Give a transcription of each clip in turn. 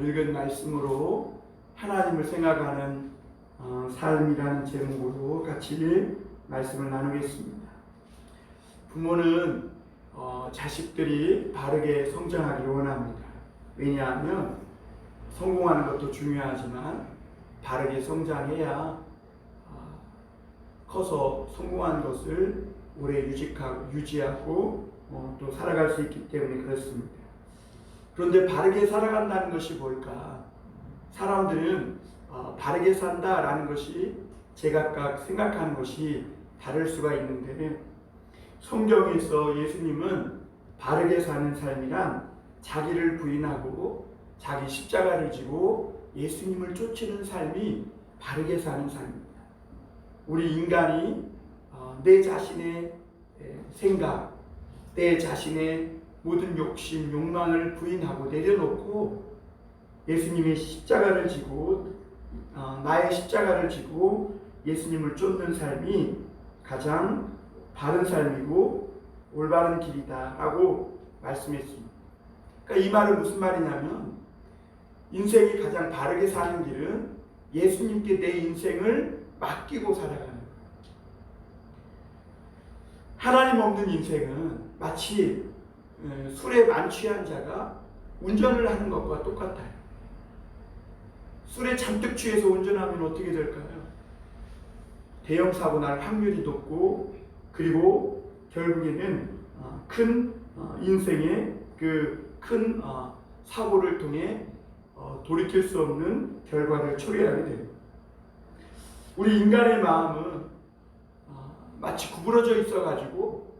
읽은 말씀으로 하나님을 생각하는 삶이라는 제목으로 같이 말씀을 나누겠습니다. 부모는 자식들이 바르게 성장하기를 원합니다. 왜냐하면 성공하는 것도 중요하지만 바르게 성장해야 커서 성공한 것을 오래 유지하고 또 살아갈 수 있기 때문에 그렇습니다. 그런데 바르게 살아간다는 것이 뭘까? 사람들은 바르게 산다라는 것이 제각각 생각하는 것이 다를 수가 있는데, 성경에서 예수님은 바르게 사는 삶이란 자기를 부인하고 자기 십자가를 지고 예수님을 쫓는 삶이 바르게 사는 삶입니다. 우리 인간이 내 자신의 생각, 내 자신의 모든 욕심, 욕망을 부인하고 내려놓고 예수님의 십자가를 지고 나의 십자가를 지고 예수님을 쫓는 삶이 가장 바른 삶이고 올바른 길이다라고 말씀했습니다. 그러니까 이 말은 무슨 말이냐면, 인생이 가장 바르게 사는 길은 예수님께 내 인생을 맡기고 살아가는 거예요. 하나님 없는 인생은 마치 술에 만취한 자가 운전을 하는 것과 똑같아요. 술에 잔뜩 취해서 운전하면 어떻게 될까요? 대형 사고 날 확률이 높고, 그리고 결국에는 큰 인생의 그 큰 사고를 통해 돌이킬 수 없는 결과를 초래하게 됩니다. 우리 인간의 마음은 마치 구부러져 있어가지고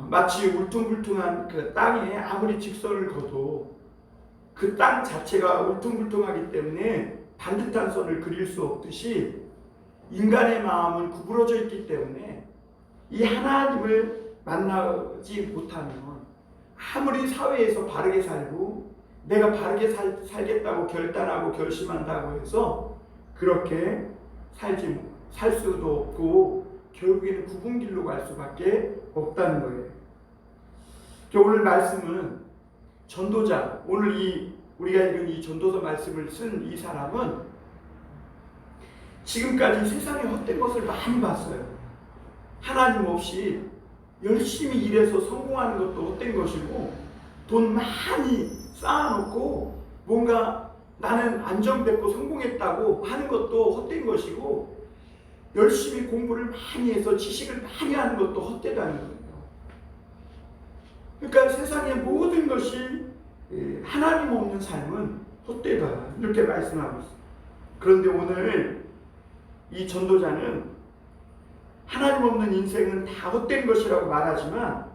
마치 울퉁불퉁한 그 땅에 아무리 직선을 거도 그 땅 자체가 울퉁불퉁하기 때문에 반듯한 선을 그릴 수 없듯이, 인간의 마음은 구부러져 있기 때문에 이 하나님을 만나지 못하면 아무리 사회에서 바르게 살고 내가 바르게 살겠다고 결단하고 결심한다고 해서 그렇게 살 수도 없고 결국에는 굽은 길로 갈 수밖에 없다는 거예요. 오늘 말씀은 전도자, 오늘 우리가 읽은 이 전도서 말씀을 쓴 이 사람은 지금까지 세상에 헛된 것을 많이 봤어요. 하나님 없이 열심히 일해서 성공하는 것도 헛된 것이고, 돈 많이 쌓아놓고 뭔가 나는 안정됐고 성공했다고 하는 것도 헛된 것이고, 열심히 공부를 많이 해서 지식을 많이 하는 것도 헛되다는 거예요. 그러니까 세상의 모든 것이 하나님 없는 삶은 헛되다, 이렇게 말씀하고 있습니다. 그런데 오늘 이 전도자는 하나님 없는 인생은 다 헛된 것이라고 말하지만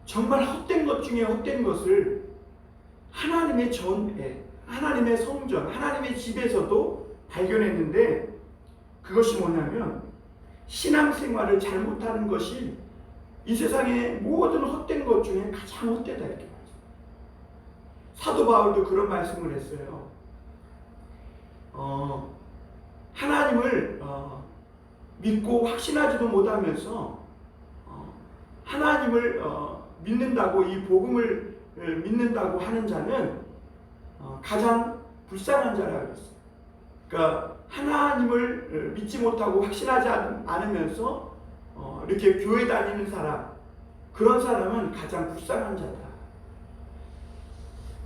정말 헛된 것 중에 헛된 것을 하나님의 전에, 하나님의 성전, 하나님의 집에서도 발견했는데, 그것이 뭐냐면 신앙생활을 잘못하는 것이 이 세상의 모든 헛된 것 중에 가장 헛되다, 이렇게 말합니다. 사도 바울도 그런 말씀을 했어요. 하나님을 믿고 확신하지도 못하면서 하나님을 믿는다고, 이 복음을 믿는다고 하는 자는 가장 불쌍한 자라고 했어요. 그러니까 하나님을 믿지 못하고 확신하지 않으면서 이렇게 교회 다니는 사람, 그런 사람은 가장 불쌍한 자다.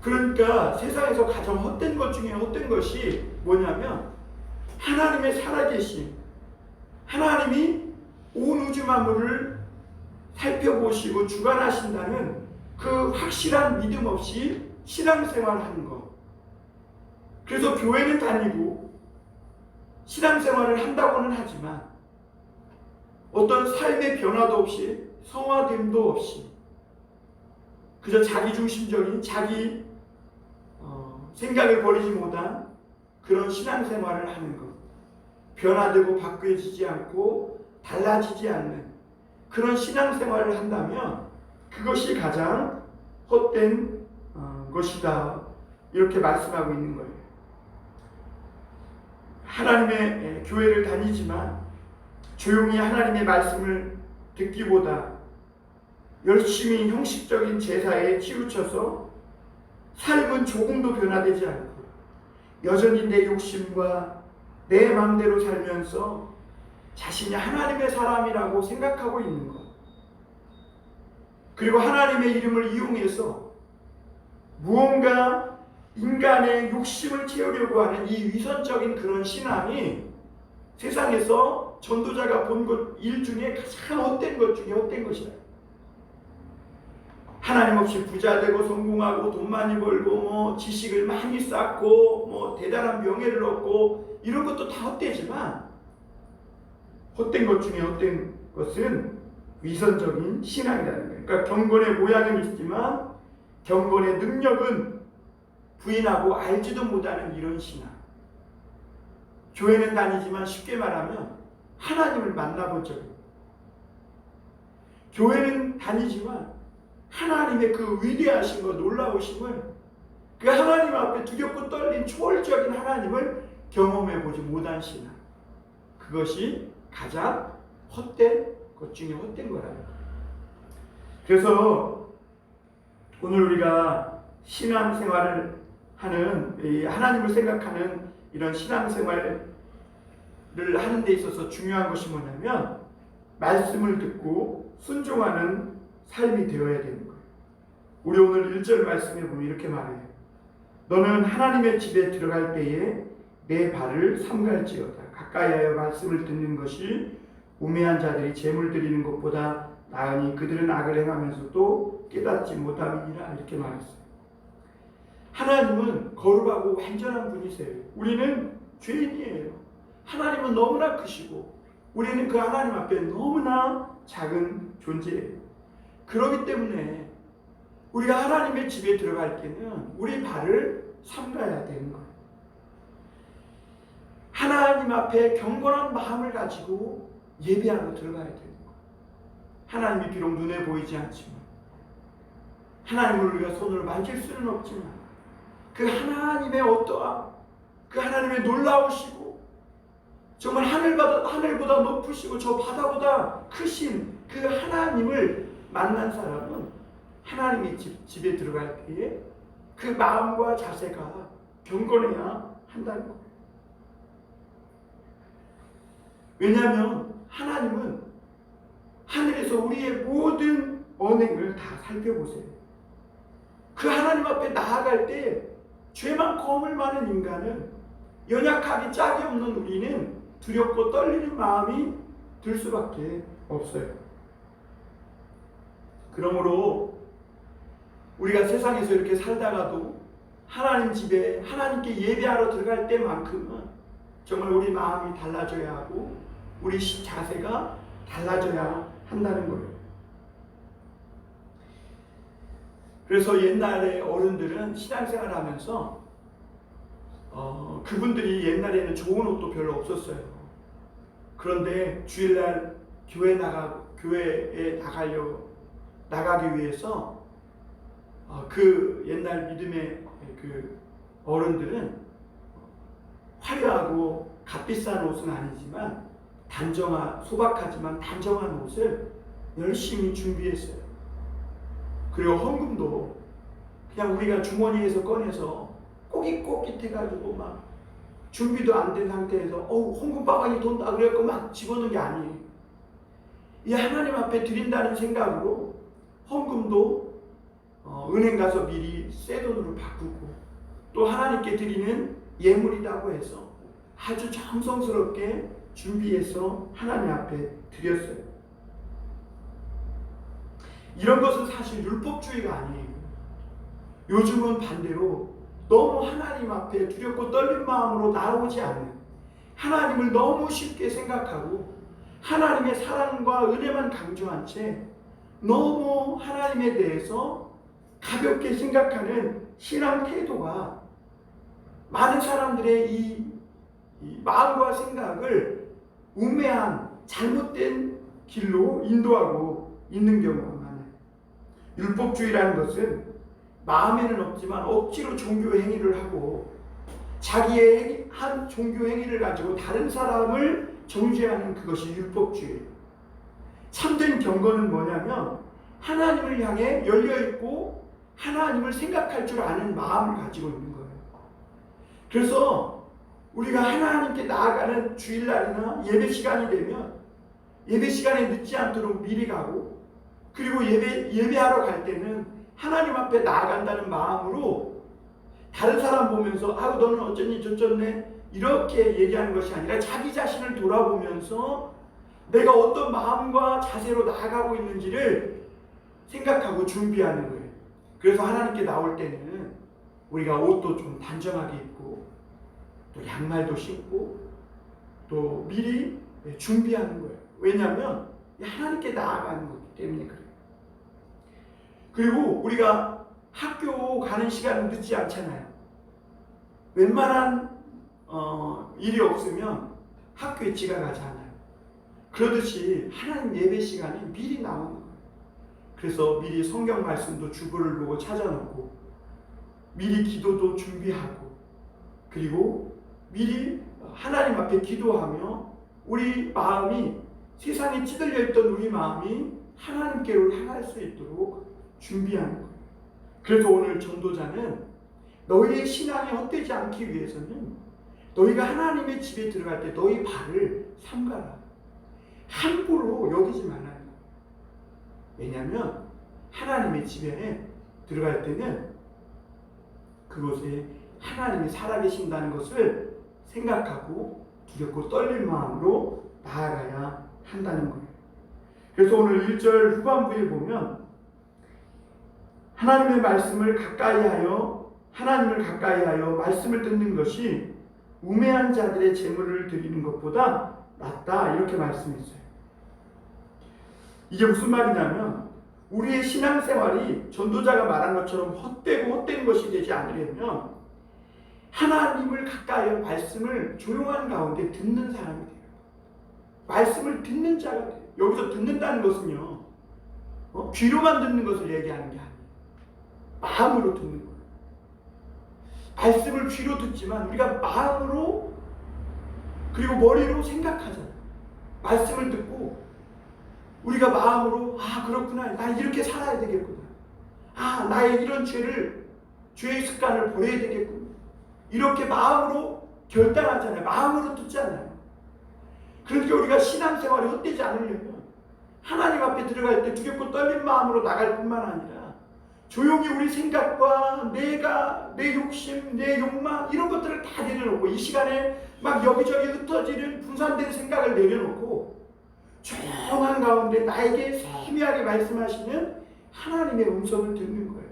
그러니까 세상에서 가장 헛된 것 중에 헛된 것이 뭐냐면 하나님의 살아계심, 하나님이 온 우주 만물을 살펴보시고 주관하신다는 그 확실한 믿음 없이 신앙생활을 하는 것. 그래서 교회는 다니고 신앙생활을 한다고는 하지만 어떤 삶의 변화도 없이, 성화됨도 없이 그저 자기중심적인 자기 생각을 버리지 못한 그런 신앙생활을 하는 것, 변화되고 바뀌어지지 않고 달라지지 않는 그런 신앙생활을 한다면 그것이 가장 헛된 것이다, 이렇게 말씀하고 있는 거예요. 하나님의 교회를 다니지만 조용히 하나님의 말씀을 듣기보다 열심히 형식적인 제사에 치우쳐서 삶은 조금도 변화되지 않고 여전히 내 욕심과 내 마음대로 살면서 자신이 하나님의 사람이라고 생각하고 있는 것, 그리고 하나님의 이름을 이용해서 무언가 인간의 욕심을 채우려고 하는 이 위선적인 그런 신앙이 세상에서 전도자가 본 것 일 중에 가장 헛된 것 중에 헛된 것이다. 하나님 없이 부자 되고 성공하고 돈 많이 벌고 뭐 지식을 많이 쌓고 뭐 대단한 명예를 얻고 이런 것도 다 헛되지만, 헛된 것 중에 헛된 것은 위선적인 신앙이라는 거예요. 그러니까 경건의 모양은 있지만 경건의 능력은 부인하고 알지도 못하는 이런 신앙. 교회는 다니지만 쉽게 말하면 하나님을 만나본 적이 없어요. 교회는 다니지만 하나님의 그 위대하신 것, 놀라우심을, 그 하나님 앞에 두렵고 떨린 초월적인 하나님을 경험해보지 못한 신앙, 그것이 가장 헛된 것 중에 헛된 거라는 거예요. 그래서 오늘 우리가 신앙생활을 하는, 하나님을 생각하는 이런 신앙생활을 하는 데 있어서 중요한 것이 뭐냐면 말씀을 듣고 순종하는 삶이 되어야 되는 거예요. 우리 오늘 1절 말씀에 보면 이렇게 말해요. 너는 하나님의 집에 들어갈 때에 내 발을 삼갈지어다. 가까이 하여 말씀을 듣는 것이 우매한 자들이 재물 드리는 것보다 나으니 그들은 악을 행하면서도 깨닫지 못함이니라. 이렇게 말했어요. 하나님은 거룩하고 완전한 분이세요. 우리는 죄인이에요. 하나님은 너무나 크시고 우리는 그 하나님 앞에 너무나 작은 존재예요. 그렇기 때문에 우리가 하나님의 집에 들어갈 때는 우리 발을 삼가야 되는 거예요. 하나님 앞에 경건한 마음을 가지고 예배하러 들어가야 되는 거예요. 하나님이 비록 눈에 보이지 않지만, 하나님을 우리가 손으로 만질 수는 없지만, 그 하나님의 어떠함, 그 하나님의 놀라우시고 정말 하늘보다 높으시고 저 바다보다 크신 그 하나님을 만난 사람은 하나님의 집에 들어갈 때에 그 마음과 자세가 경건해야 한다는 거예요. 왜냐하면 하나님은 하늘에서 우리의 모든 언행을 다 살펴보세요. 그 하나님 앞에 나아갈 때 죄 많고 허물 많은 인간은, 연약하기 짝이 없는 우리는 두렵고 떨리는 마음이 들 수밖에 없어요. 그러므로 우리가 세상에서 이렇게 살다가도 하나님 집에 하나님께 예배하러 들어갈 때만큼은 정말 우리 마음이 달라져야 하고 우리 자세가 달라져야 한다는 거예요. 그래서 옛날에 어른들은 신앙생활 하면서 그분들이 옛날에는 좋은 옷도 별로 없었어요. 그런데 주일날 교회에 나가기 위해서 그 옛날 믿음의 그 어른들은 화려하고 값비싼 옷은 아니지만 소박하지만 단정한 옷을 열심히 준비했어요. 그리고 헌금도 그냥 우리가 주머니에서 꺼내서 꼬깃꼬깃해가지고 막 준비도 안 된 상태에서 헌금 바가지 돈다 그래갖고 막 집어넣은 게 아니에요. 이 하나님 앞에 드린다는 생각으로 헌금도 은행 가서 미리 새 돈으로 바꾸고, 또 하나님께 드리는 예물이라고 해서 아주 정성스럽게 준비해서 하나님 앞에 드렸어요. 이런 것은 사실 율법주의가 아니에요. 요즘은 반대로 너무 하나님 앞에 두렵고 떨린 마음으로 나오지 않는, 하나님을 너무 쉽게 생각하고 하나님의 사랑과 은혜만 강조한 채 너무 하나님에 대해서 가볍게 생각하는 신앙 태도가 많은 사람들의 이 마음과 생각을 우매한 잘못된 길로 인도하고 있는 경우가 많아요. 율법주의라는 것은 마음에는 없지만 억지로 종교 행위를 하고 자기의 한 종교 행위를 가지고 다른 사람을 정죄하는 그것이 율법주의. 참된 경건은 뭐냐면 하나님을 향해 열려있고 하나님을 생각할 줄 아는 마음을 가지고 있는 거예요. 그래서 우리가 하나님께 나아가는 주일날이나 예배 시간이 되면 예배 시간에 늦지 않도록 미리 가고, 그리고 예배하러 갈 때는 하나님 앞에 나아간다는 마음으로 다른 사람 보면서 아우 너는 어쩌니 저쩌네 이렇게 얘기하는 것이 아니라 자기 자신을 돌아보면서 내가 어떤 마음과 자세로 나아가고 있는지를 생각하고 준비하는 거예요. 그래서 하나님께 나올 때는 우리가 옷도 좀 단정하게 입고 또 양말도 신고 또 미리 준비하는 거예요. 왜냐하면 하나님께 나아가는 거기 때문에 그래요. 그리고 우리가 학교 가는 시간은 늦지 않잖아요. 웬만한 일이 없으면 학교에 지각하지 않아요. 그러듯이 하나님 예배 시간에 미리 나오는 거예요. 그래서 미리 성경 말씀도 주보를 보고 찾아놓고 미리 기도도 준비하고, 그리고 미리 하나님 앞에 기도하며 우리 마음이 세상에 찌들려 있던 우리 마음이 하나님께로 향할 수 있도록 준비하는 거예요. 그래서 오늘 전도자는 너희의 신앙이 헛되지 않기 위해서는 너희가 하나님의 집에 들어갈 때 너희 발을 삼가라. 함부로 여기지 말아요. 왜냐하면 하나님의 집에 들어갈 때는 그곳에 하나님이 살아계신다는 것을 생각하고 두렵고 떨린 마음으로 나아가야 한다는 거예요. 그래서 오늘 1절 후반부에 보면 하나님의 말씀을 가까이하여 말씀을 듣는 것이 우매한 자들의 재물을 드리는 것보다 낫다, 이렇게 말씀했어요. 이게 무슨 말이냐면 우리의 신앙생활이 전도자가 말한 것처럼 헛된 것이 되지 않으려면 하나님을 가까이하여 말씀을 조용한 가운데 듣는 사람이 돼요. 말씀을 듣는 자가 돼요. 여기서 듣는다는 것은요, 귀로만 듣는 것을 얘기하는 게 아니에요. 마음으로 듣는 거예요. 말씀을 귀로 듣지만 우리가 마음으로 그리고 머리로 생각하잖아요. 말씀을 듣고 우리가 마음으로 그렇구나, 나 이렇게 살아야 되겠구나, 나의 이런 죄의 습관을 버려야 되겠구나, 이렇게 마음으로 결단하잖아요. 마음으로 듣잖아요. 그러니까 우리가 신앙생활이 헛되지 않으려면 하나님 앞에 들어갈 때 두렵고 떨린 마음으로 나갈 뿐만 아니라 조용히 우리 생각과 내 욕심, 내 욕망 이런 것들을 다 내려놓고, 이 시간에 막 여기저기 흩어지는 분산된 생각을 내려놓고 조용한 가운데 나에게 세미하게 말씀하시는 하나님의 음성을 듣는 거예요.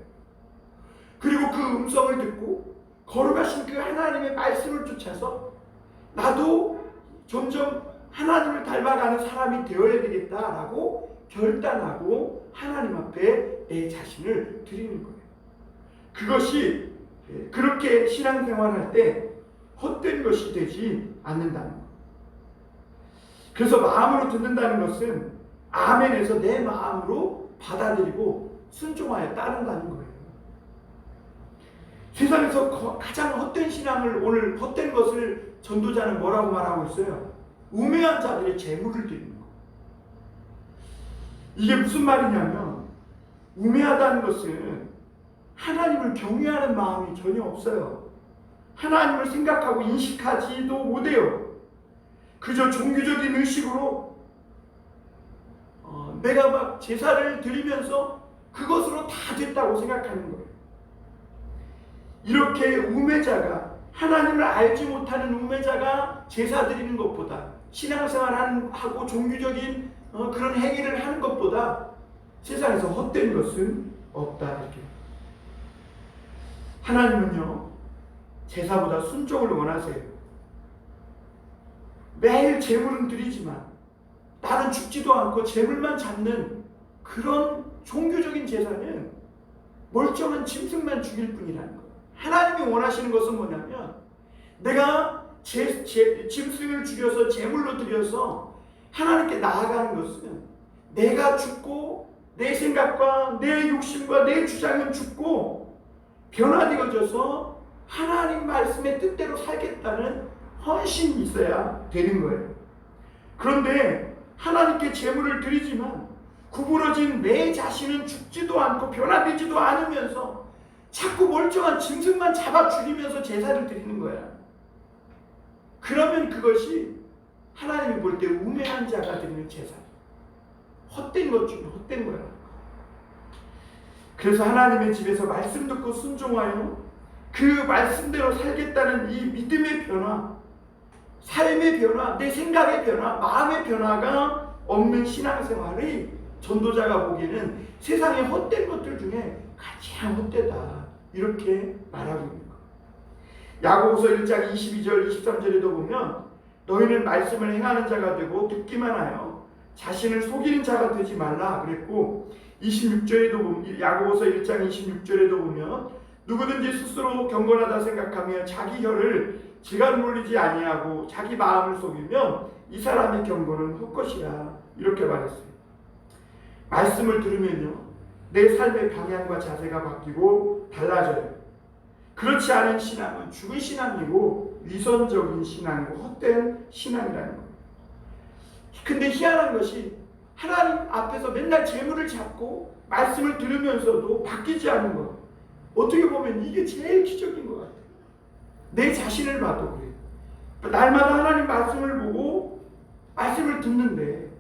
그리고 그 음성을 듣고 거룩하신 그 하나님의 말씀을 쫓아서 나도 점점 하나님을 닮아가는 사람이 되어야 되겠다라고 결단하고 하나님 앞에 내 자신을 드리는 거예요. 그것이 그렇게 신앙생활할 때 헛된 것이 되지 않는다는 거예요. 그래서 마음으로 듣는다는 것은 아멘에서 내 마음으로 받아들이고 순종하여 따른다는 거예요. 세상에서 가장 헛된 신앙을, 오늘 헛된 것을 전도자는 뭐라고 말하고 있어요? 우매한 자들의 재물을 드리는 거. 이게 무슨 말이냐면 우매하다는 것은 하나님을 경외하는 마음이 전혀 없어요. 하나님을 생각하고 인식하지도 못해요. 그저 종교적인 의식으로 내가 막 제사를 드리면서 그것으로 다 됐다고 생각하는 거예요. 이렇게 우매자가, 하나님을 알지 못하는 우매자가 제사 드리는 것보다, 신앙생활하고 종교적인 그런 행위를 하는 것보다 세상에서 헛된 것은 없다, 이렇게. 하나님은요, 제사보다 순종을 원하세요. 매일 제물은 드리지만 나는 죽지도 않고 제물만 잡는 그런 종교적인 제사는 멀쩡한 짐승만 죽일 뿐이라는 거예요. 하나님이 원하시는 것은 뭐냐면 내가 짐승을 죽여서 제물로 드려서 하나님께 나아가는 것은 내가 죽고 내 생각과 내 욕심과 내 주장은 죽고 변화되어져서 하나님 말씀의 뜻대로 살겠다는 헌신이 있어야 되는 거예요. 그런데 하나님께 제물을 드리지만 구부러진 내 자신은 죽지도 않고 변화되지도 않으면서 자꾸 멀쩡한 짐승만 잡아 죽이면서 제사를 드리는 거야. 그러면 그것이 하나님이 볼 때 우매한 자가 드리는 제사, 헛된 것 중에 헛된 거야. 그래서 하나님의 집에서 말씀 듣고 순종하여 그 말씀대로 살겠다는 이 믿음의 변화, 삶의 변화, 내 생각의 변화, 마음의 변화가 없는 신앙생활이 전도자가 보기에는 세상의 헛된 것들 중에 가장 헛되다, 이렇게 말하고 있는 거예요. 야고보서 1장 22절 23절에도 보면 너희는 말씀을 행하는 자가 되고 듣기만 하여 자신을 속이는 자가 되지 말라 그랬고, 26절에도 보면, 야고보서 1장 26절에도 보면 누구든지 스스로 경건하다 생각하며 자기 혀를 지가 물리지 아니하고 자기 마음을 속이면 이 사람의 경건은 헛것이라, 이렇게 말했어요. 말씀을 들으면요, 내 삶의 방향과 자세가 바뀌고 달라져요. 그렇지 않은 신앙은 죽은 신앙이고 위선적인 신앙이고 헛된 신앙이라는 거예요. 근데 희한한 것이 하나님 앞에서 맨날 재물을 잡고 말씀을 들으면서도 바뀌지 않는 것, 어떻게 보면 이게 제일 기적인 것 같아요. 내 자신을 봐도 그래요. 날마다 하나님 말씀을 보고 말씀을 듣는데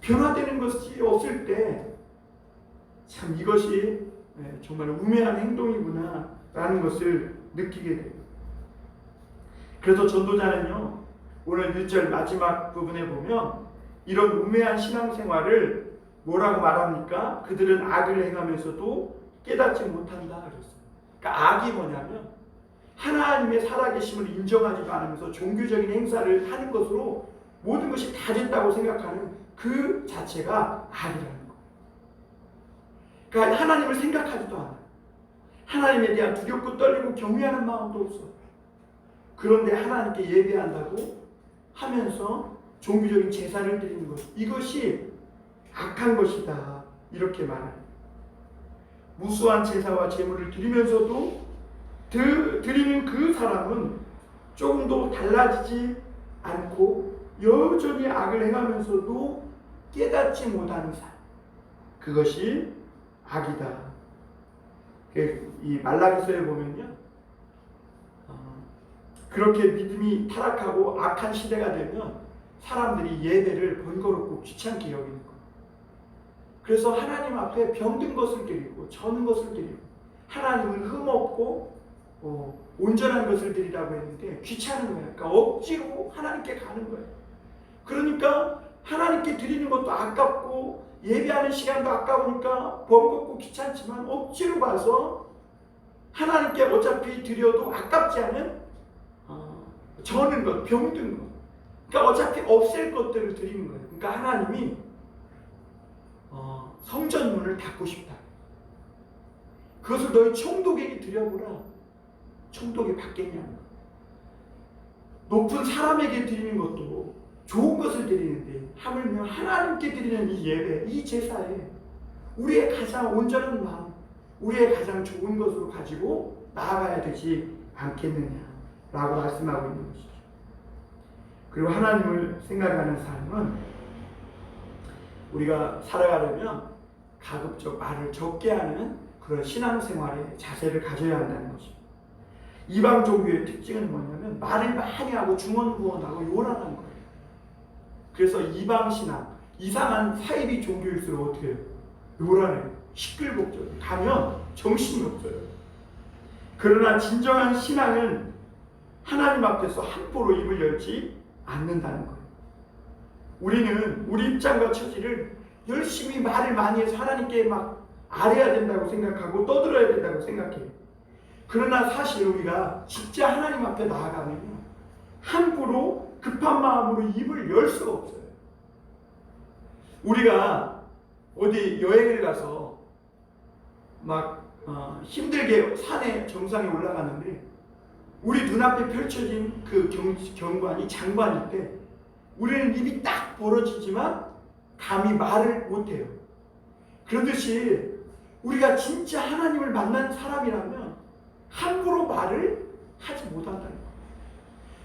변화되는 것이 없을 때 참 이것이 정말 우매한 행동이구나 라는 것을 느끼게 돼요. 그래서 전도자는요, 오늘 1절 마지막 부분에 보면 이런 우매한 신앙생활을 뭐라고 말합니까? 그들은 악을 행하면서도 깨닫지 못한다 그랬어요. 그러니까 악이 뭐냐면 하나님의 살아계심을 인정하지도 않으면서 종교적인 행사를 하는 것으로 모든 것이 다 됐다고 생각하는 그 자체가 악이라는 거예요. 그러니까 하나님을 생각하지도 않아요. 하나님에 대한 두렵고 떨리고 경외하는 마음도 없어. 그런데 하나님께 예배한다고 하면서 종교적인 제사를 드리는 것, 이것이 악한 것이다, 이렇게 말해요. 무수한 제사와 제물을 드리면서도 드리는 그 사람은 조금도 달라지지 않고 여전히 악을 행하면서도 깨닫지 못하는 삶, 그것이 악이다. 이 말라기서에 보면요, 그렇게 믿음이 타락하고 악한 시대가 되면 사람들이 예배를 번거롭고 귀찮게 여기는 거예요. 그래서 하나님 앞에 병든 것을 드리고 저는 것을 드리고 하나님을 흠없고 온전한 것을 드리라고 했는데 귀찮은 거예요. 그러니까 억지로 하나님께 가는 거예요. 그러니까 하나님께 드리는 것도 아깝고 예배하는 시간도 아까우니까 번겁고 귀찮지만 억지로 가서 하나님께 어차피 드려도 아깝지 않은 저는 것, 병든 것, 그러니까 어차피 없앨 것들을 드리는 거예요. 그러니까 하나님이 성전 문을 닫고 싶다. 그것을 너희 총독에게 드려보라. 총독이 받겠냐. 높은 사람에게 드리는 것도 좋은 것을 드리는데 하물며 하나님께 드리는 이 예배, 이 제사에 우리의 가장 온전한 마음, 우리의 가장 좋은 것으로 가지고 나아가야 되지 않겠느냐라고 말씀하고 있는 것이죠. 그리고 하나님을 생각하는 삶은 우리가 살아가려면 가급적 말을 적게 하는 그런 신앙생활의 자세를 가져야 한다는 것입니다. 이방 종교의 특징은 뭐냐면 말을 많이 하고 중언부언하고 요란한 거예요. 그래서 이방 신앙, 이상한 사이비 종교일수록 어떻게 해요? 요란해요. 시끌벅적해요. 가면 정신이 없어요. 그러나 진정한 신앙은 하나님 앞에서 함부로 입을 열지 않는다는 거예요. 우리는 우리 입장과 처지를 열심히 말을 많이 해서 하나님께 막 아뢰야 된다고 생각하고 떠들어야 된다고 생각해요. 그러나 사실 우리가 진짜 하나님 앞에 나아가면 함부로 급한 마음으로 입을 열 수가 없어요. 우리가 어디 여행을 가서 막 힘들게 산에 정상에 올라가는데 우리 눈앞에 펼쳐진 그 경관이 장관일 때 우리는 입이 딱 벌어지지만 감히 말을 못해요. 그러듯이 우리가 진짜 하나님을 만난 사람이라면 함부로 말을 하지 못한다는 거예요.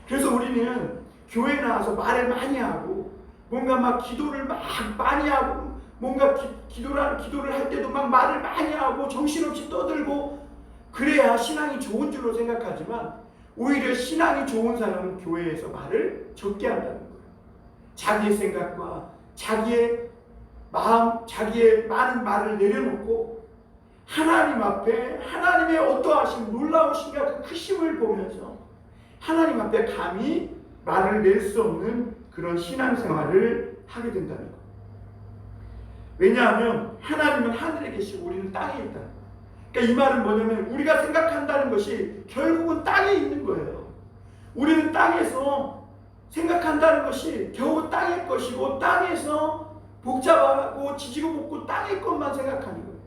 그래서 우리는 교회에 나와서 말을 많이 하고 뭔가 막 기도를 막 많이 하고 뭔가 기도를 할 때도 막 말을 많이 하고 정신없이 떠들고 그래야 신앙이 좋은 줄로 생각하지만 오히려 신앙이 좋은 사람은 교회에서 말을 적게 한다는 거예요. 자기의 생각과 자기의 마음, 자기의 많은 말을 내려놓고 하나님 앞에 하나님의 어떠하신 놀라우신가 그 크심을 보면서 하나님 앞에 감히 말을 낼 수 없는 그런 신앙생활을 하게 된다는 거예요. 왜냐하면 하나님은 하늘에 계시고 우리는 땅에 있다. 그러니까 이 말은 뭐냐면 우리가 생각한다는 것이 결국은 땅에 있는 거예요. 우리는 땅에서 생각한다는 것이 겨우 땅의 것이고 땅에서 복잡하고 지지고 볶고 땅의 것만 생각하는 거예요.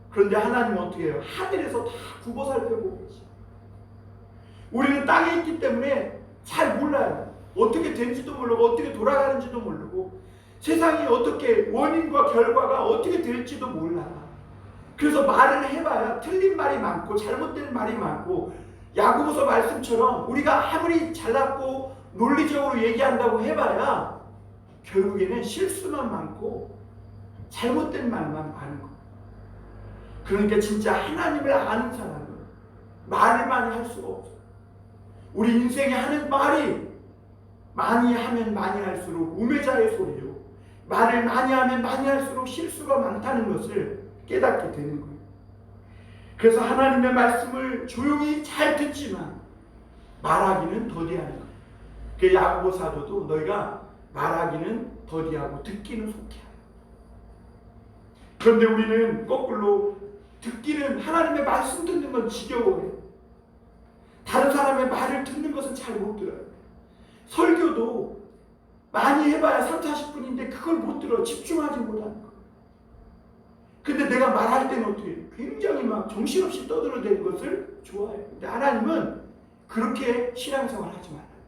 그런데 하나님은 어떻게 해요? 하늘에서 다 굽어 살펴보고 계시죠. 우리는 땅에 있기 때문에 잘 몰라요. 어떻게 된지도 모르고 어떻게 돌아가는지도 모르고 세상이 어떻게 원인과 결과가 어떻게 될지도 몰라. 그래서 말을 해봐야 틀린 말이 많고 잘못된 말이 많고 야고보서 말씀처럼 우리가 아무리 잘났고 논리적으로 얘기한다고 해봐야 결국에는 실수만 많고 잘못된 말만 많은 거예요. 그러니까 진짜 하나님을 아는 사람은 말을 많이 할 수가 없어요. 우리 인생에 하는 말이 많이 하면 많이 할수록 우매자의 소리요. 말을 많이 하면 많이 할수록 실수가 많다는 것을 깨닫게 되는 거예요. 그래서 하나님의 말씀을 조용히 잘 듣지만 말하기는 더디하는 거예요. 그 야고보 사도도 너희가 말하기는 더디하고 듣기는 속해. 그런데 우리는 거꾸로 듣기는 하나님의 말씀 듣는 건 지겨워요. 다른 사람의 말을 듣는 것은 잘 못 들어요. 설교도 많이 해봐야 30-40분인데 그걸 못 들어. 집중하지 못하는 거. 근데 내가 말할 때는 어떻게 해요? 굉장히 막 정신없이 떠들어대는 것을 좋아해요. 근데 하나님은 그렇게 신앙생활 하지 말라는 거.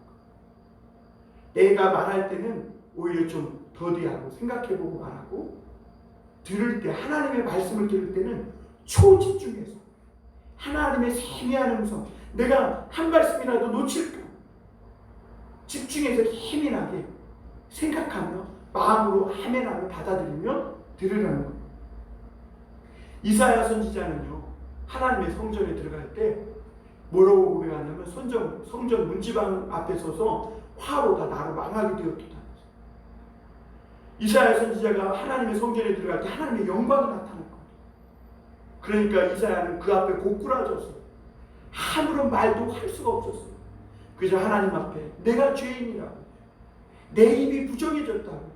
내가 말할 때는 오히려 좀 더디하고 생각해보고 말하고 들을 때 하나님의 말씀을 들을 때는 초집중해서 하나님의 세미한 음성 내가 한 말씀이라도 놓칠까 집중해서 예민하게 생각하며 마음으로 아멘하며 받아들이며 들으라는 거예요. 이사야 선지자는요 하나님의 성전에 들어갈 때 뭐라고 고백하냐면 성전 문지방 앞에 서서 화로가 나로 망하게 되었다. 이사야 선지자가 하나님의 성전에 들어갈 때 하나님의 영광이 나타날 거예요. 그러니까 이사야는 그 앞에 고꾸라졌어요. 아무런 말도 할 수가 없었어요. 그래서 하나님 앞에 내가 죄인이라고 내 입이 부정해졌다고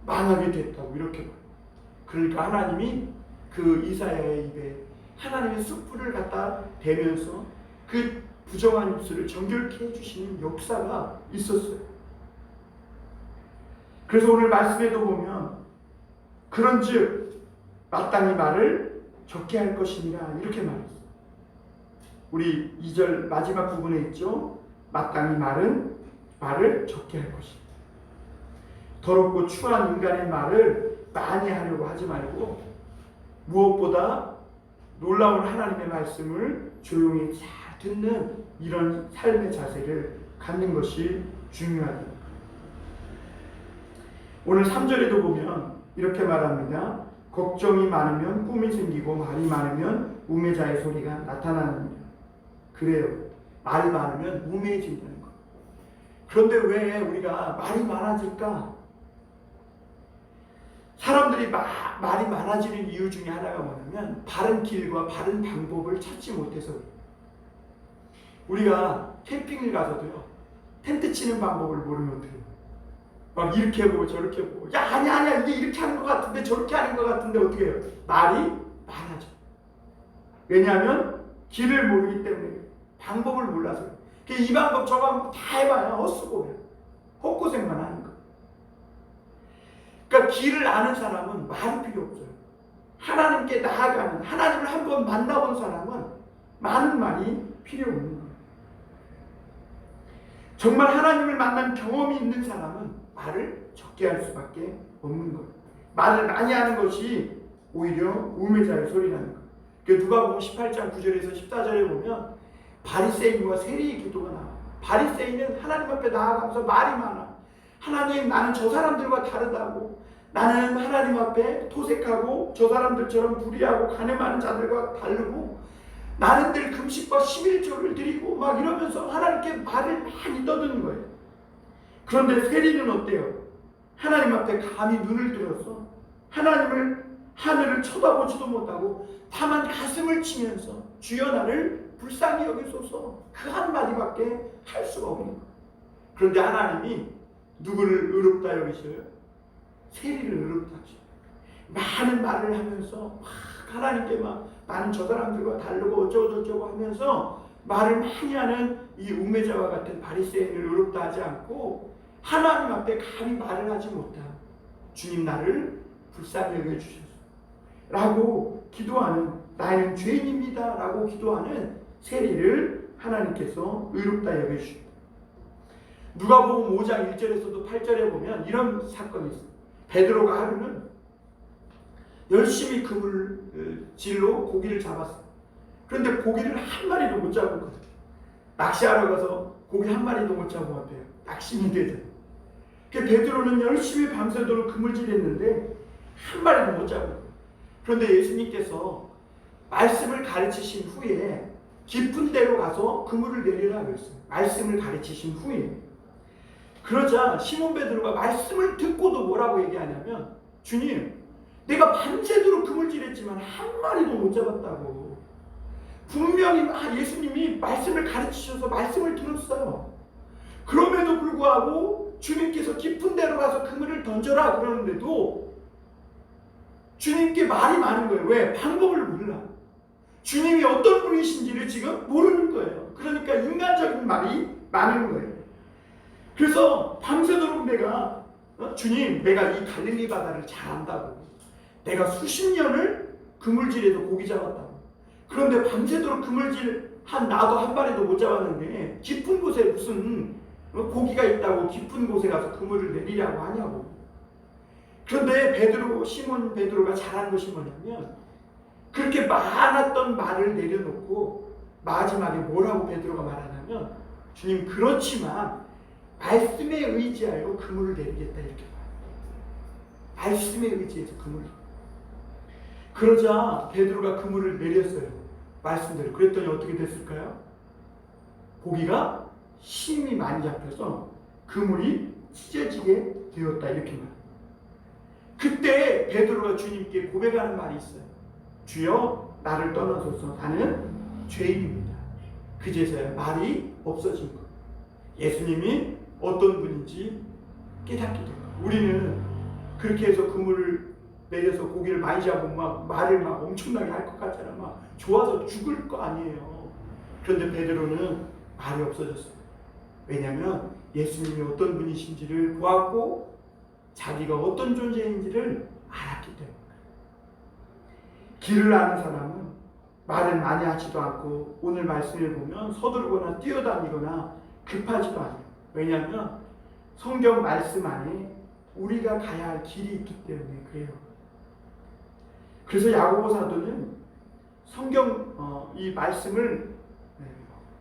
망하게 됐다고 이렇게 말해요. 그러니까 하나님이 그 이사야의 입에 하나님의 숯불을 갖다 대면서 그 부정한 입술을 정결케 해주시는 역사가 있었어요. 그래서 오늘 말씀에도 보면 그런즉 마땅히 말을 적게 할 것이니라 이렇게 말했어요. 우리 2절 마지막 부분에 있죠. 마땅히 말을 적게 할 것이다. 더럽고 추한 인간의 말을 많이 하려고 하지 말고 무엇보다 놀라운 하나님의 말씀을 조용히 잘 듣는 이런 삶의 자세를 갖는 것이 중요하다. 오늘 3절에도 보면 이렇게 말합니다. 걱정이 많으면 꿈이 생기고 말이 많으면 우매자의 소리가 나타나느니라. 그래요. 말이 많으면 우매해진다는 거예요. 그런데 왜 우리가 말이 많아질까? 사람들이 말이 많아지는 이유 중에 하나가 뭐냐면 바른 길과 바른 방법을 찾지 못해서 그래요. 우리가 캠핑을 가서도요 텐트 치는 방법을 모르면 어떡해요? 막 이렇게 해보고 저렇게 해보고 야 아니야 이게 이렇게 하는 것 같은데 저렇게 하는 것 같은데 어떻게 해요? 말이 많아져. 왜냐하면 길을 모르기 때문에 방법을 몰라서 이 방법 저 방법 다 해봐야 헛수고해요. 헛고생만 하는 거. 그러니까 길을 아는 사람은 말이 필요 없어요. 하나님께 나아가는 하나님을 한번 만나본 사람은 많은 말이 필요 없는 거예요. 정말 하나님을 만난 경험이 있는 사람은 말을 적게 할 수밖에 없는 거예요. 말을 많이 하는 것이 오히려 우매자의 소리라는 거예요. 누가복음 18장 9절에서 14절에 보면 바리새인과 세리의 기도가 나와요. 바리새인은 하나님 앞에 나아가면서 말이 많아. 하나님 나는 저 사람들과 다르다고 나는 하나님 앞에 토색하고 저 사람들처럼 불의하고 간음하는 자들과 다르고 나는 늘 금식과 11조를 드리고 막 이러면서 하나님께 말을 많이 떠드는 거예요. 그런데 세리는 어때요? 하나님 앞에 감히 눈을 들어서 하늘을 쳐다보지도 못하고 다만 가슴을 치면서 주여 나를 불쌍히 여기소서 그 한마디밖에 할 수가 없는 거예요. 그런데 하나님이 누구를 의롭다 여기셔요? 세리를 의롭다 하셔요. 많은 말을 하면서 막 하나님께 막 나는 저 사람들과 다르고 어쩌고저쩌고 하면서 말을 많이 하는 이 우매자와 같은 바리새인을 의롭다 하지 않고 하나님 앞에 감히 말을 하지 못한 주님 나를 불쌍히 여겨주셔서 라고 기도하는 나는 죄인입니다 라고 기도하는 세리를 하나님께서 의롭다 여겨주십니다. 누가복음 5장 1절에서도 8절에 보면 이런 사건이 있어요. 베드로가 하루는 열심히 그물질로 고기를 잡았어요. 그런데 고기를 한 마리도 못 잡았거든요. 낚시하러 가서 고기 한 마리도 못 잡았대요. 낚시는 되죠. 베드로는 열심히 밤새도록 그물질했는데 한 마리도 못 잡았어요. 그런데 예수님께서 말씀을 가르치신 후에 깊은 데로 가서 그물을 내리라 그랬어요. 말씀을 가르치신 후에. 그러자 시몬 베드로가 말씀을 듣고도 뭐라고 얘기하냐면 주님 내가 밤새도록 그물질했지만 한 마리도 못 잡았다고. 분명히 예수님이 말씀을 가르치셔서 말씀을 들었어요. 그럼에도 불구하고 주님께서 깊은 데로 가서 그물을 던져라 그러는데도 주님께 말이 많은 거예요. 왜? 방법을 몰라. 주님이 어떤 분이신지를 지금 모르는 거예요. 그러니까 인간적인 말이 많은 거예요. 그래서 밤새도록 내가 주님 내가 이 갈릴리 바다를 잘 안다고. 내가 수십 년을 그물질에서 고기 잡았다고. 그런데 밤새도록 그물질 나도 한 마리도 못 잡았는데 깊은 곳에 무슨 고기가 있다고 깊은 곳에 가서 그물을 내리라고 하냐고. 그런데 시몬 베드로가 잘한 것이 뭐냐면 그렇게 많았던 말을 내려놓고 마지막에 뭐라고 베드로가 말하냐면 주님 그렇지만 말씀에 의지하여 그물을 내리겠다 이렇게 말해요. 말씀에 의지해서 그물을. 그러자 베드로가 그물을 내렸어요. 말씀대로. 그랬더니 어떻게 됐을까요? 고기가 힘이 많이 잡혀서 그물이 찢어지게 되었다 이렇게 말해요. 그때 베드로가 주님께 고백하는 말이 있어요. 주여 나를 떠나소서 나는 죄인입니다. 그제서야 말이 없어진 거예요. 예수님이 어떤 분인지 깨닫게 된 거예요. 우리는 그렇게 해서 그물을 내려서 고기를 많이 잡으면 막 말을 막 엄청나게 할 것 같잖아. 막 좋아서 죽을 거 아니에요. 그런데 베드로는 말이 없어졌어요. 왜냐하면 예수님이 어떤 분이신지를 보았고 자기가 어떤 존재인지를 알았기 때문에. 길을 아는 사람은 말을 많이 하지도 않고 오늘 말씀을 보면 서두르거나 뛰어다니거나 급하지도 않아요. 왜냐하면 성경 말씀 안에 우리가 가야 할 길이 있기 때문에 그래요. 그래서 야고보 사도는 성경 이 말씀을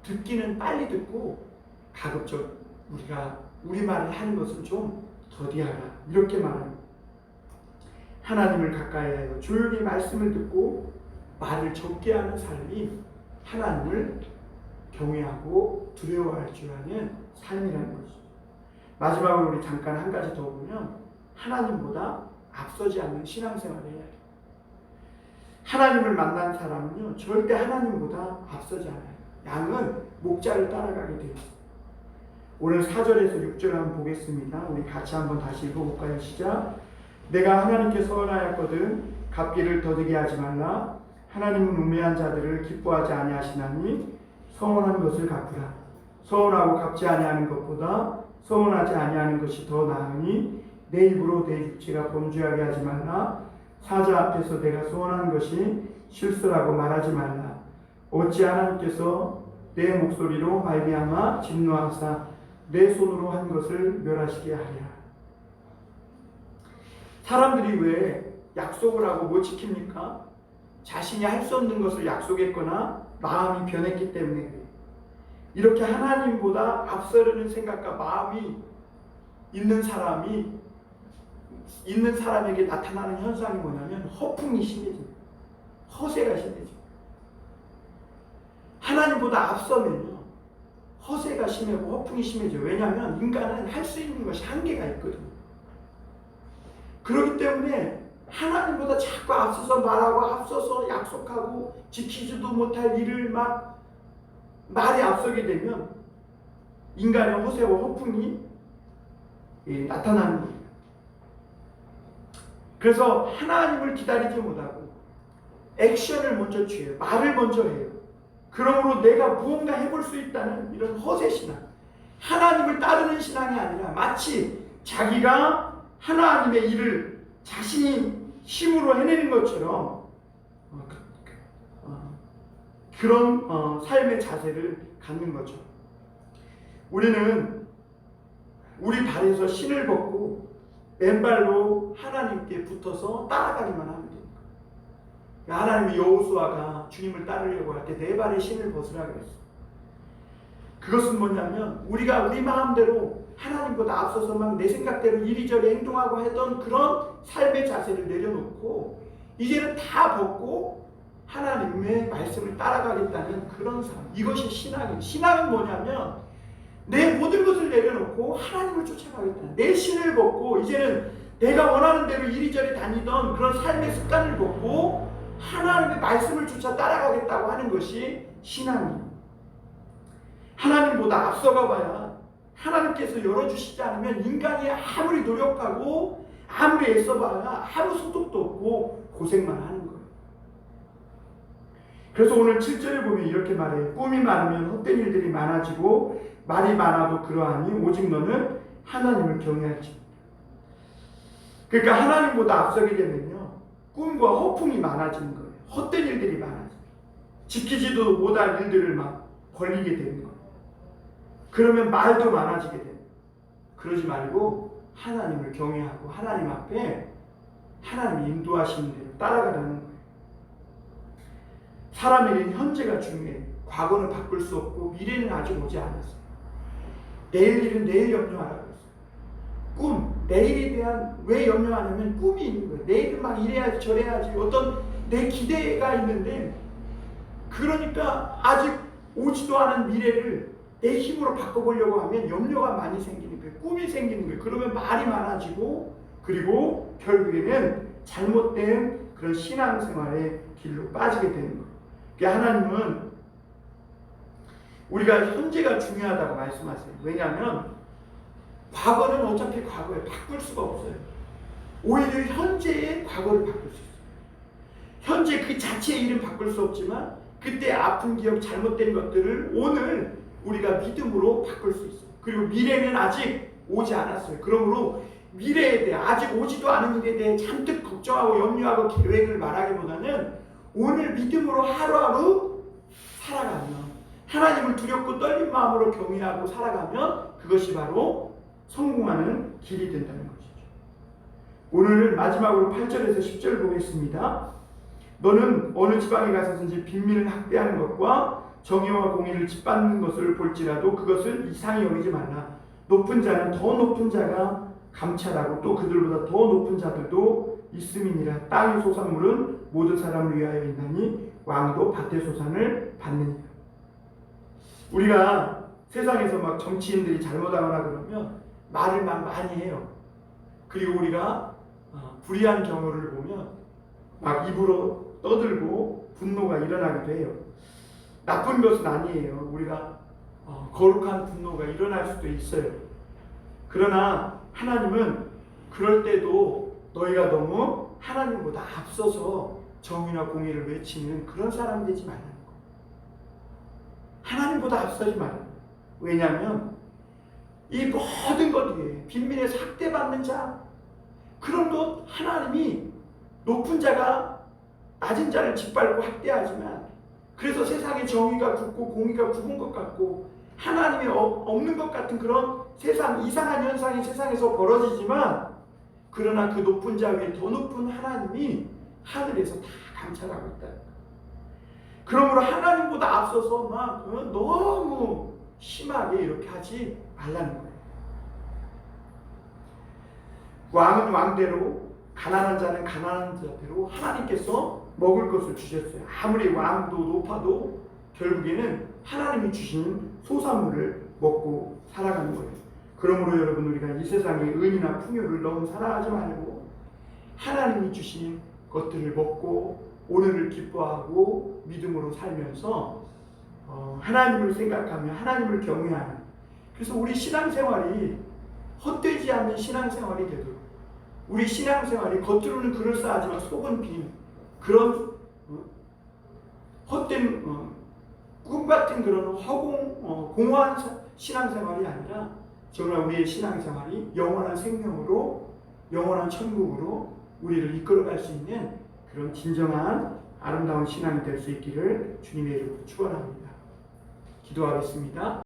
듣기는 빨리 듣고 가급적 우리가 우리 말을 하는 것은 좀 더디하라 이렇게 말합니다. 하나님을 가까이 하여 조용히 말씀을 듣고 말을 적게 하는 삶이 하나님을 경외하고 두려워할 줄 아는 삶이라는 것이죠. 마지막으로 우리 잠깐 한 가지 더 보면 하나님보다 앞서지 않는 신앙생활을 해야 해요. 하나님을 만난 사람은요 절대 하나님보다 앞서지 않아요. 양은 목자를 따라가게 되어 있어요. 오늘 4절에서 6절 한번 보겠습니다. 우리 같이 한번 다시 읽어볼까요? 시작. 내가 하나님께 서원하였거든 갚기를 더디게 하지 말라. 하나님은 우매한 자들을 기뻐하지 아니하시나니 서원한 것을 갚으라. 서원하고 갚지 아니하는 것보다 서원하지 아니하는 것이 더 나으니 내 입으로 내 육체가 범죄하게 하지 말라. 사자 앞에서 내가 서원한 것이 실수라고 말하지 말라. 어찌 하나님께서 내 목소리로 말미암아 진노하사 내 손으로 한 것을 멸하시게 하리라. 사람들이 왜 약속을 하고 못 지킵니까? 자신이 할 수 없는 것을 약속했거나 마음이 변했기 때문에 그래요. 이렇게 하나님보다 앞서려는 생각과 마음이 있는 사람이 있는 사람에게 나타나는 현상이 뭐냐면 허풍이 심해집니다. 허세가 심해집니다. 하나님보다 앞서면요 허세가 심하고 허풍이 심해져요. 왜냐하면 인간은 할 수 있는 것이 한계가 있거든요. 그렇기 때문에 하나님보다 자꾸 앞서서 말하고 앞서서 약속하고 지키지도 못할 일을 막 말에 앞서게 되면 인간의 허세와 허풍이 나타나는 겁니다. 그래서 하나님을 기다리지 못하고 액션을 먼저 취해요. 말을 먼저 해요. 그러므로 내가 무언가 해볼 수 있다는 이런 허세 신앙, 하나님을 따르는 신앙이 아니라 마치 자기가 하나님의 일을 자신이 힘으로 해내는 것처럼 그런 삶의 자세를 갖는 거죠. 우리는 우리 발에서 신을 벗고 맨발로 하나님께 붙어서 따라가기만 하면 됩니다. 하나님이 여호수아가 주님을 따르려고 할 때 내 발에 신을 벗으라 그랬어요. 그것은 뭐냐면 우리가 우리 마음대로 하나님보다 앞서서 막 내 생각대로 이리저리 행동하고 했던 그런 삶의 자세를 내려놓고 이제는 다 벗고 하나님의 말씀을 따라가겠다는 그런 삶. 이것이 신앙이에요. 신앙은 뭐냐면 내 모든 것을 내려놓고 하나님을 쫓아가겠다. 내 신을 벗고 이제는 내가 원하는 대로 이리저리 다니던 그런 삶의 습관을 벗고 하나님의 말씀을 쫓아 따라가겠다고 하는 것이 신앙이에요. 하나님보다 앞서가 봐야 하나님께서 열어주시지 않으면 인간이 아무리 노력하고 아무리 애써봐야 아무 소득도 없고 고생만 하는 거예요. 그래서 오늘 7절에 보면 이렇게 말해요. 꿈이 많으면 헛된 일들이 많아지고 말이 많아도 그러하니 오직 너는 하나님을 경외할지. 그러니까 하나님보다 앞서게 되면요 꿈과 허풍이 많아지는 거예요. 헛된 일들이 많아져요. 지키지도 못할 일들을 막 벌리게 되는 거예요. 그러면 말도 많아지게 돼요. 그러지 말고 하나님을 경외하고 하나님 앞에 하나님이 인도하시는 대로 따라가라는 거예요. 사람에게는 현재가 중요해요. 과거는 바꿀 수 없고 미래는 아직 오지 않았어요. 내일 일은 내일 염려하라고 했어요. 꿈, 내일에 대한 왜 염려하냐면 꿈이 있는 거예요. 내일은 막 이래야지 저래야지 어떤 내 기대가 있는데 그러니까 아직 오지도 않은 미래를 내 힘으로 바꿔보려고 하면 염려가 많이 생기는 거예요. 꿈이 생기는 거예요. 그러면 말이 많아지고 그리고 결국에는 잘못된 그런 신앙생활의 길로 빠지게 되는 거예요. 그러니까 하나님은 우리가 현재가 중요하다고 말씀하세요. 왜냐하면 과거는 어차피 과거에 바꿀 수가 없어요. 오히려 현재의 과거를 바꿀 수 있어요. 현재 그 자체의 일은 바꿀 수 없지만 그때 아픈 기억, 잘못된 것들을 오늘 우리가 믿음으로 바꿀 수 있어요. 그리고 미래는 아직 오지 않았어요. 그러므로 미래에 대해 아직 오지도 않은 일에 대해 잔뜩 걱정하고 염려하고 계획을 말하기보다는 오늘 믿음으로 하루하루 살아가면 하나님을 두렵고 떨린 마음으로 경외하고 살아가면 그것이 바로 성공하는 길이 된다는 것이죠. 오늘 마지막으로 8절에서 10절 보겠습니다. 너는 어느 지방에 가서든지 빈민을 학대하는 것과 정의와 공의를 짓밟는 것을 볼지라도 그것을 이상히 여기지 말라. 높은 자는 더 높은 자가 감찰하고 또 그들보다 더 높은 자들도 있음이니라. 땅의 소산물은 모든 사람을 위하여 있나니 왕도 밭의 소산을 받느니라. 우리가 세상에서 막 정치인들이 잘못하거나 그러면 말을 막 많이 해요. 그리고 우리가 불의한 경우를 보면 막 입으로 떠들고 분노가 일어나기도 해요. 나쁜 것은 아니에요. 우리가 거룩한 분노가 일어날 수도 있어요. 그러나 하나님은 그럴 때도 너희가 너무 하나님보다 앞서서 정의나 공의를 외치는 그런 사람이 되지 말라는 거예요. 하나님보다 앞서지 말라는 거예요. 왜냐하면 이 모든 것 위에 빈민에서 학대받는 자 그런 것 하나님이 높은 자가 낮은 자를 짓밟고 학대하지만 그래서 세상에 정의가 굳고 공의가 굳은 것 같고 하나님이 없는 것 같은 그런 세상 이상한 현상이 세상에서 벌어지지만 그러나 그 높은 자 위에 더 높은 하나님이 하늘에서 다 감찰하고 있다. 그러므로 하나님보다 앞서서 막 너무 심하게 이렇게 하지 말라는 거예요. 왕은 왕대로, 가난한 자는 가난한 자대로 하나님께서 먹을 것을 주셨어요. 아무리 왕도 높아도 결국에는 하나님이 주신 소산물을 먹고 살아가는 거예요. 그러므로 여러분, 우리가 이 세상의 은이나 풍요를 너무 사랑하지 말고 하나님이 주신 것들을 먹고 오늘을 기뻐하고 믿음으로 살면서 하나님을 생각하며 하나님을 경외하는, 그래서 우리 신앙생활이 헛되지 않는 신앙생활이 되도록, 우리 신앙생활이 겉으로는 그럴싸하지만 속은 빈 그런 헛된 꿈같은 그런 공허한 신앙생활이 아니라 정말 우리의 신앙생활이 영원한 생명으로, 영원한 천국으로 우리를 이끌어갈 수 있는 그런 진정한 아름다운 신앙이 될 수 있기를 주님의 이름으로 축원합니다. 기도하겠습니다.